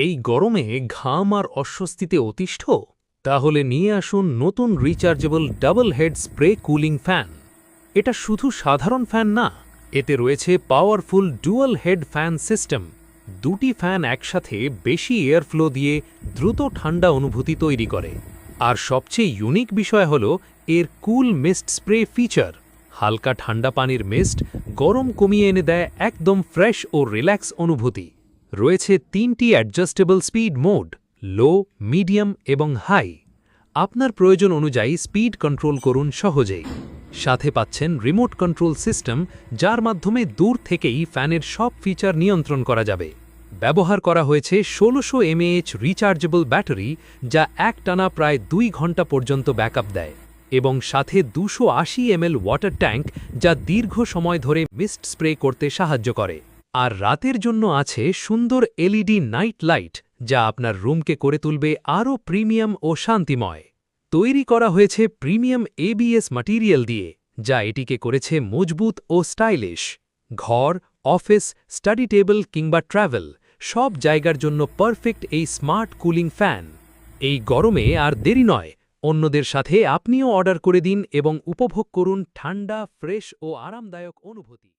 এই গরমে ঘাম আর অস্বস্তিতে অতিষ্ঠ? তাহলে নিয়ে আসুন নতুন rechargeable double head spray cooling fan. এটা শুধু সাধারণ ফ্যান না, এতে রয়েছে powerful dual head fan system. দুটি ফ্যান একসাথে বেশি এয়ারফ্লো দিয়ে দ্রুত ঠান্ডা অনুভূতি তৈরি করে। আর সবচেয়ে ইউনিক বিষয় হল এর কুল মিস্ট স্প্রে ফিচার। হালকা ঠান্ডা পানির মিস্ট গরম কমিয়ে এনে দেয় একদম ফ্রেশ ও রিল্যাক্স অনুভূতি। রয়েছে 3টি অ্যাডজাস্টেবল স্পিড মোড, লো, মিডিয়াম এবং হাই। আপনার প্রয়োজন অনুযায়ী স্পিড কন্ট্রোল করুন সহজেই। সাথে পাচ্ছেন রিমোট কন্ট্রোল সিস্টেম, যার মাধ্যমে দূর থেকেই ফ্যানের সব ফিচার নিয়ন্ত্রণ করা যাবে। ব্যবহার করা হয়েছে 1600 mAh রিচার্জেবল ব্যাটারি, যা একটানা প্রায় 2 ঘন্টা পর্যন্ত ব্যাকআপ দেয়, এবং সাথে 280 ml ওয়াটার ট্যাঙ্ক, যা দীর্ঘ সময় ধরে মিস্ট স্প্রে করতে সাহায্য করে। আর রাতের জন্য আছে সুন্দর এলইডি নাইট লাইট, যা আপনার রুমকে করে তুলবে আরও প্রিমিয়াম ও শান্তিময়। তৈরি করা হয়েছে প্রিমিয়াম এবিএস ম্যাটেরিয়াল দিয়ে, যা এটিকে করেছে মজবুত ও স্টাইলিশ। ঘর, অফিস, স্টাডি টেবিল কিংবা ট্রাভেল সব জায়গার জন্য পারফেক্ট এই স্মার্ট কুলিং ফ্যান। এই গরমে আর দেরি নয়, অন্যদের সাথে আপনিও অর্ডার করে দিন এবং উপভোগ করুন ঠান্ডা, ফ্রেশ ও আরামদায়ক অনুভূতি।